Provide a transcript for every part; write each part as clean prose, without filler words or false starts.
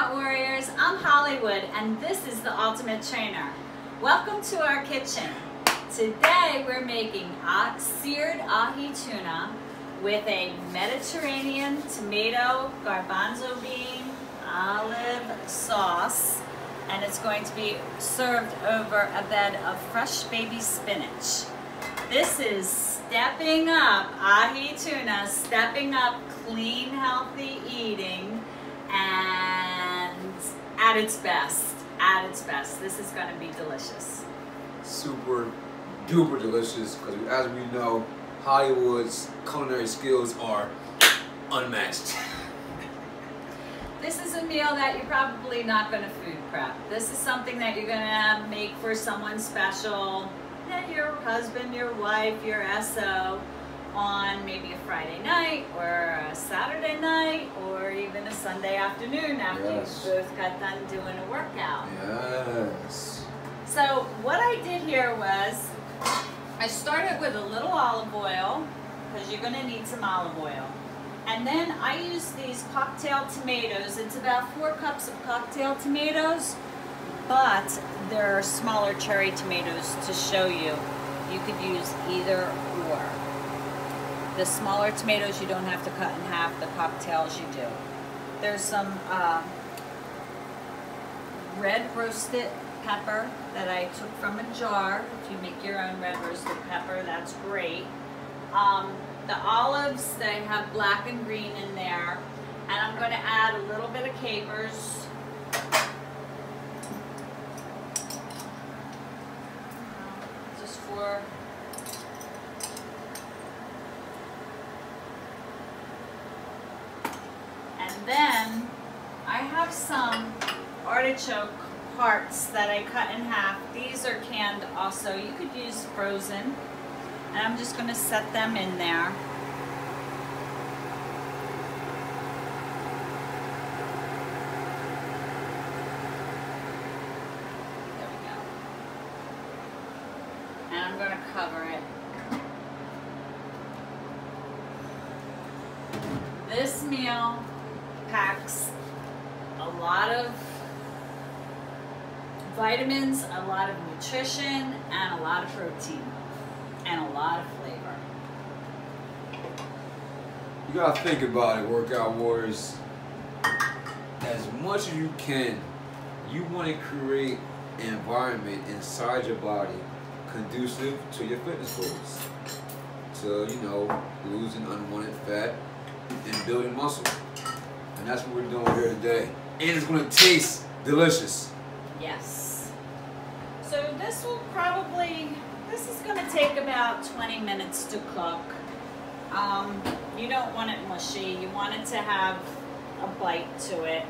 Workout Warriors, I'm Hollywood and this is the Ultimate Trainer. Welcome to our kitchen. Today we're making seared ahi tuna with a Mediterranean tomato, garbanzo bean, olive sauce, and it's going to be served over a bed of fresh baby spinach. This is stepping up ahi tuna, stepping up clean, healthy eating, and at its best, This is going to be delicious. Super duper delicious, because as we know, Hollywood's culinary skills are unmatched. This is a meal that you're probably not going to food prep. This is something that you're going to make for someone special, your husband, your wife, your SO, on maybe a Friday night or a Saturday night or even a Sunday afternoon after you both got done doing a workout. Yes. So what I did here was I started with a little olive oil, because you're going to need some olive oil. And then I used these cocktail tomatoes. It's about 4 cups of cocktail tomatoes, but they're smaller cherry tomatoes to show you. You could use either or. The smaller tomatoes you don't have to cut in half, the cocktails you do. There's some red roasted pepper that I took from a jar. If you make your own red roasted pepper, that's great. The olives, they have black and green in there. And I'm going to add a little bit of capers. Just for and then I have some artichoke hearts that I cut in half. These are canned also. You could use frozen. And I'm just going to set them in there. There we go. And I'm going to cover it. This meal packs a lot of vitamins, a lot of nutrition, and a lot of protein, and a lot of flavor. You gotta think about it, workout warriors. As much as you can, you want to create an environment inside your body conducive to your fitness goals. To, you know, losing unwanted fat and building muscle. And that's what we're doing here today. And it's gonna taste delicious. Yes. So this is going to take about 20 minutes to cook. You don't want it mushy. You want it to have a bite to it.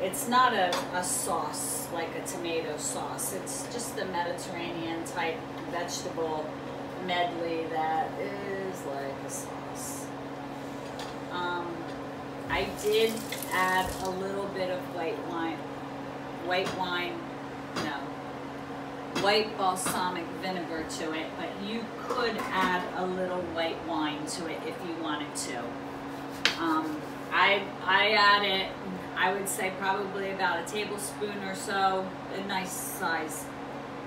It's not a sauce like a tomato sauce. It's just a Mediterranean type vegetable medley that is like a sauce. I did add a little bit of white balsamic vinegar to it, but you could add a little white wine to it if you wanted to. I added, I would say probably about a tablespoon or so, a nice size.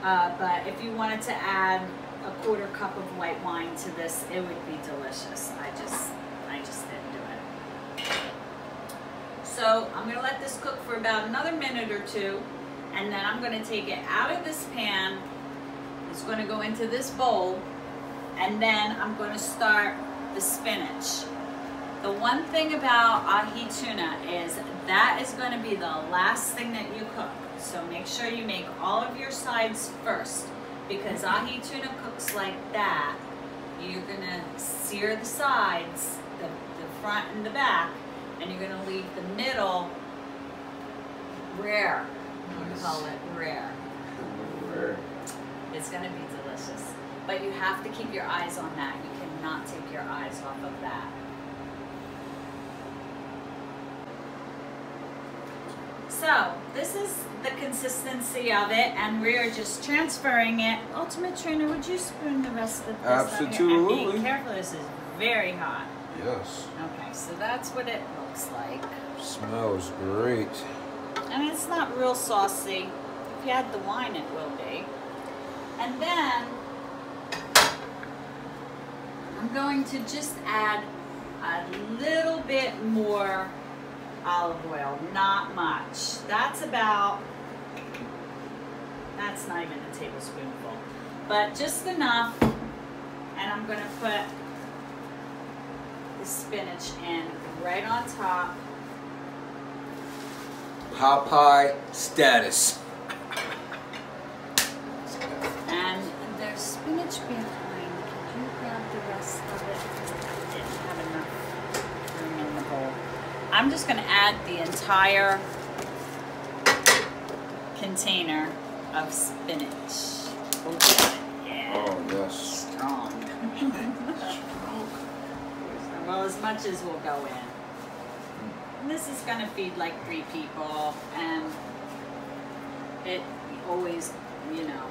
But if you wanted to add a 1/4 cup of white wine to this, it would be delicious. I just didn't do it. So I'm gonna let this cook for about another minute or two. And then I'm going to take it out of this pan. It's going to go into this bowl. And then I'm going to start the spinach. The one thing about ahi tuna is that is going to be the last thing that you cook. So make sure you make all of your sides first. Because ahi tuna cooks like that. You're going to sear the sides, the front and the back. And you're going to leave the middle rare. We call it rare. It's going to be delicious. But you have to keep your eyes on that. You cannot take your eyes off of that. So this is the consistency of it, and we're just transferring it. Ultimate Trainer, would you spoon the rest of this? Absolutely. And be careful, this is very hot. Yes. Okay, so that's what it looks like. Smells great. And it's not real saucy. If you add the wine, it will be. And then I'm going to just add a little bit more olive oil, not much. That's not even a tablespoonful, but just enough. And I'm going to put the spinach in right on top. Popeye status. And there's spinach behind. Could you grab the rest of it? I didn't have enough room in the bowl. I'm just going to add the entire container of spinach. Look at it. Yeah. Oh, yes. Strong. Well, as much as will go in. And this is going to feed like 3 people, and it always, you know,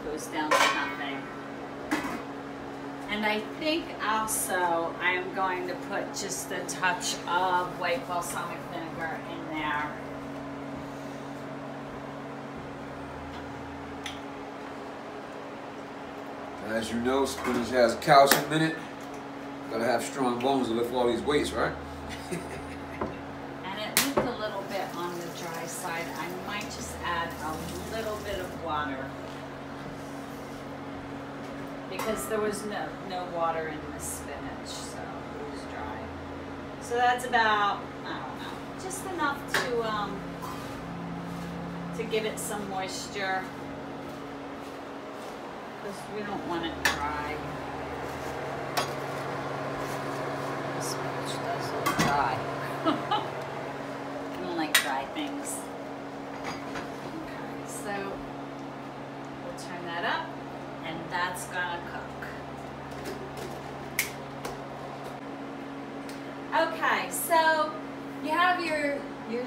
goes down to nothing. And I think also I'm going to put just a touch of white balsamic vinegar in there. As you know, spinach has calcium in it. Gotta have strong bones to lift all these weights, right? And it looked a little bit on the dry side. I might just add a little bit of water, because there was no water in the spinach, so it was dry. So that's about, I don't know, just enough to give it some moisture, because we don't want it dry. The spinach does look dry. I don't like dry things. Okay, so we'll turn that up, and that's gonna cook. Okay, so you have your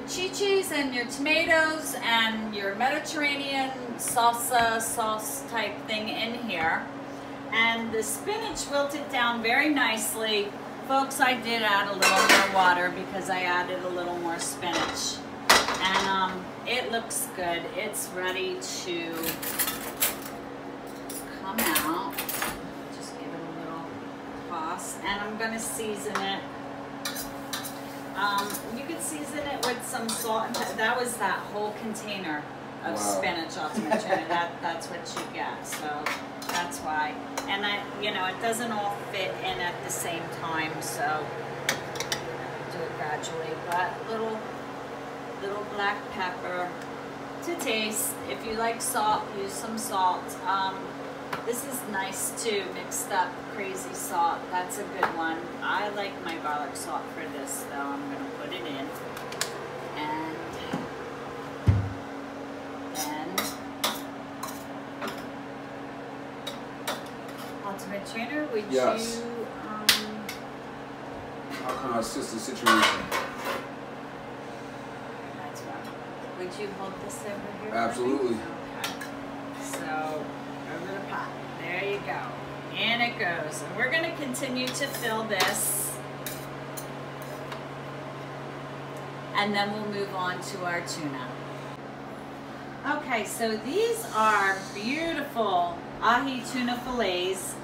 cece and your tomatoes and your Mediterranean salsa sauce type thing in here. And the spinach wilted down very nicely. Folks, I did add a little more water because I added a little more spinach. And it looks good. It's ready to come out. Just give it a little toss. And I'm going to season it. You could season it with some salt and pepper. That was that whole container of spinach off the tuna. That's what you get. So that's why. And you know, it doesn't all fit in at the same time, so do it gradually. But little black pepper to taste. If you like salt, use some salt. This is nice too, mixed up crazy salt. That's a good one. I like my garlic salt for this, though. I'm going to put it in. And then Ultimate Trainer, would you how can I assist the situation? That's right. Would you hold this over here? Absolutely. Okay. So over the pot. There you go. In it goes. And we're going to continue to fill this. And then we'll move on to our tuna. Okay, so these are beautiful Ahi tuna fillets.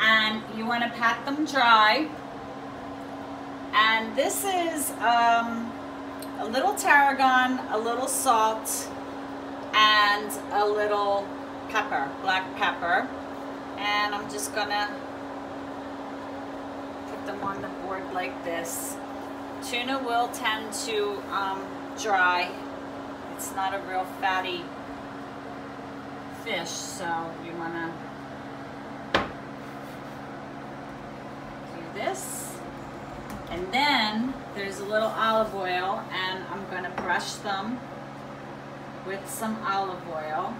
And you want to pat them dry. And this is a little tarragon, a little salt, and a little pepper, black pepper. And I'm just gonna put them on the board like this. Tuna will tend to dry. It's not a real fatty fish, so you wanna do this. And then there's a little olive oil, and I'm gonna brush them with some olive oil.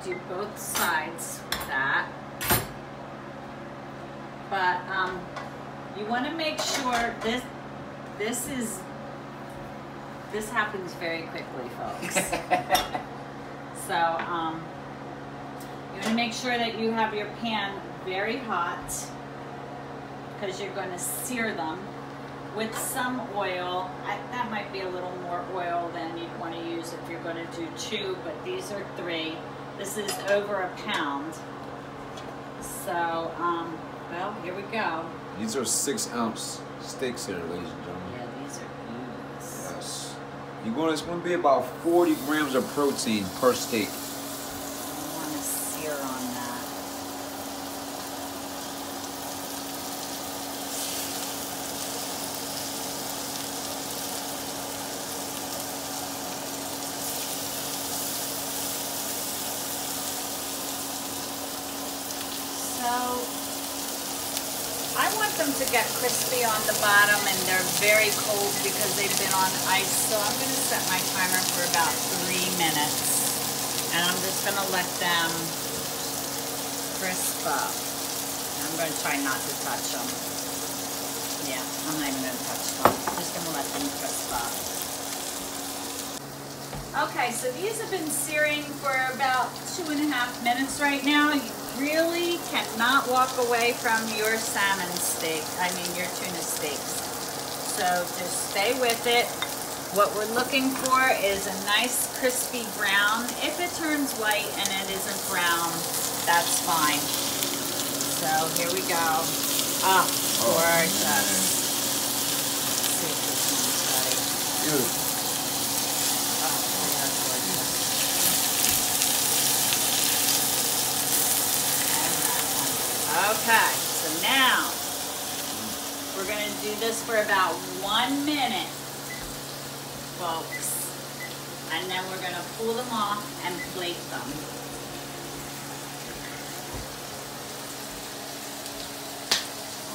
Do both sides with that, but you want to make sure this happens very quickly, folks. So you want to make sure that you have your pan very hot, because you're going to sear them with some oil. That might be a little more oil than you'd want to use if you're going to do 2, but these are 3. This is over a pound. So, well, here we go. These are 6-ounce steaks here, ladies and gentlemen. Yeah, these are beautiful. Yes. It's going to be about 40 grams of protein per steak. I want to sear on that. So, I want them to get crispy on the bottom, and they're very cold because they've been on ice. So I'm going to set my timer for about 3 minutes, and I'm just going to let them crisp up. I'm going to try not to touch them. Yeah, I'm not even going to touch them. I'm just going to let them crisp up. Okay, so these have been searing for about 2.5 minutes right now. You really cannot walk away from your salmon steak, your tuna steaks. So just stay with it. What we're looking for is a nice crispy brown. If it turns white and it isn't brown, that's fine. So here we go. Oh, gorgeous. Let's see if this one's ready. Beautiful. Okay, so now we're going to do this for about 1 minute, folks, and then we're going to pull them off and plate them.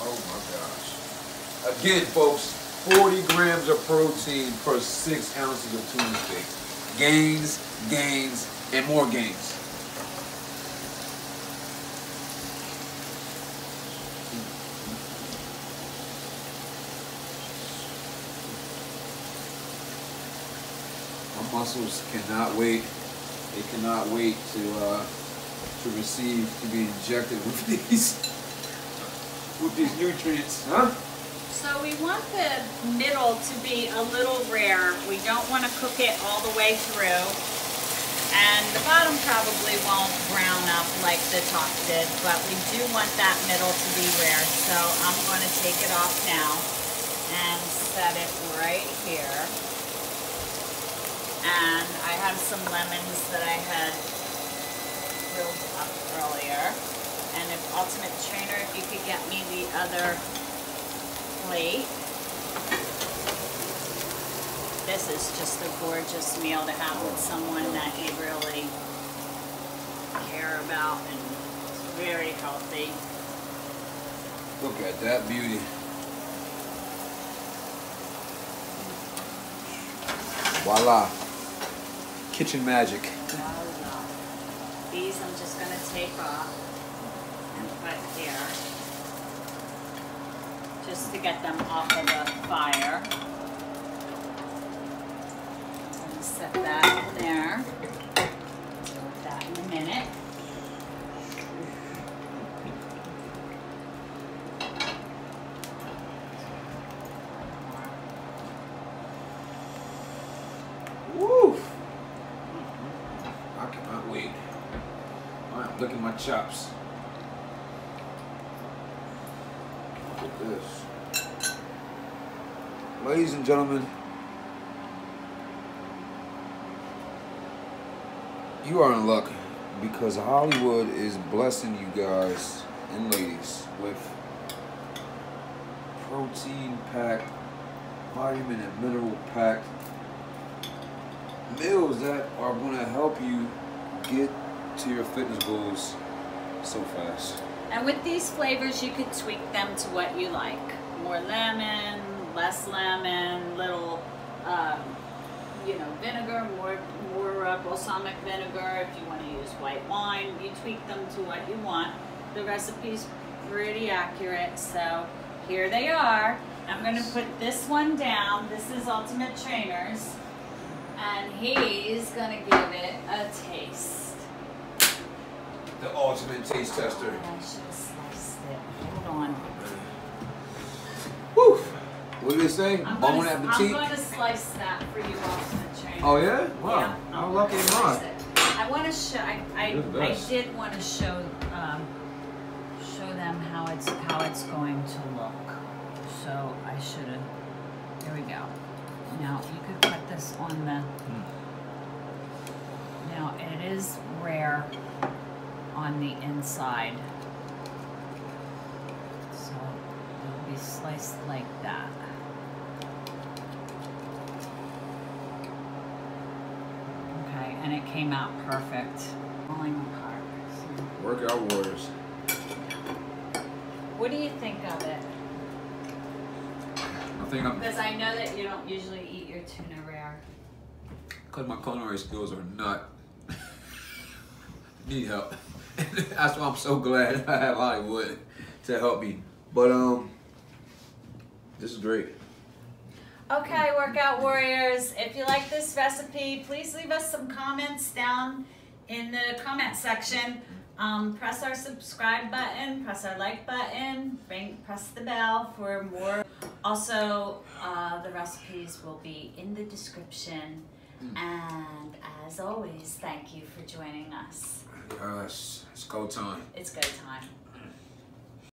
Oh my gosh. Again, folks, 40 grams of protein per 6 ounces of tuna steak. Gains, gains, and more gains. My muscles cannot wait. They cannot wait to receive, to be injected with these nutrients, huh? So we want the middle to be a little rare. We don't want to cook it all the way through. And the bottom probably won't brown up like the top did, but we do want that middle to be rare. So I'm going to take it off now and set it right here. And I have some lemons that I had grilled up earlier. And if Ultimate Trainer, if you could get me the other plate. This is just a gorgeous meal to have with someone that you really care about, and it's very healthy. Look at that beauty. Voila. Kitchen magic. These I'm just going to take off and put here, just to get them off of the fire. I'm going to set that in there. Put that in a minute. Woo! I cannot wait. Alright, look at my chops. Look at this. Ladies and gentlemen, you are in luck because Hollywood is blessing you guys and ladies with protein-packed, vitamin and mineral-packed meals that are going to help you get to your fitness goals so fast. And with these flavors, you could tweak them to what you like. More lemon, less lemon, little, vinegar, more balsamic vinegar. If you want to use white wine, you tweak them to what you want. The recipe's pretty accurate, so here they are. I'm going to put this one down. This is Ultimate Trainer's, and he's going to give it a taste. The ultimate taste tester. I should have sliced it. Hold on. What did it say? I'm Bon going appetit? to slice that for you off the tray. Oh yeah? Wow. Yeah, How I'm lucky gonna am slice I? it. I want to show. I did want to show them how it's going to look. So I should have. There we go. Now you could put this on the. Now it is rare on the inside, so it'll be sliced like that. Okay, and it came out perfect. Falling apart. So. Workout warriors. What do you think of it? I think I'm. Because I know that you don't usually eat your tuna rare. Because my culinary skills are not. Need help. That's why I'm so glad I have Hollywood to help me. But this is great. Okay, workout warriors, if you like this recipe, please leave us some comments down in the comment section. Press our subscribe button, press our like button, press the bell for more. Also, the recipes will be in the description. And as always, thank you for joining us. Yes, it's go time. It's go time.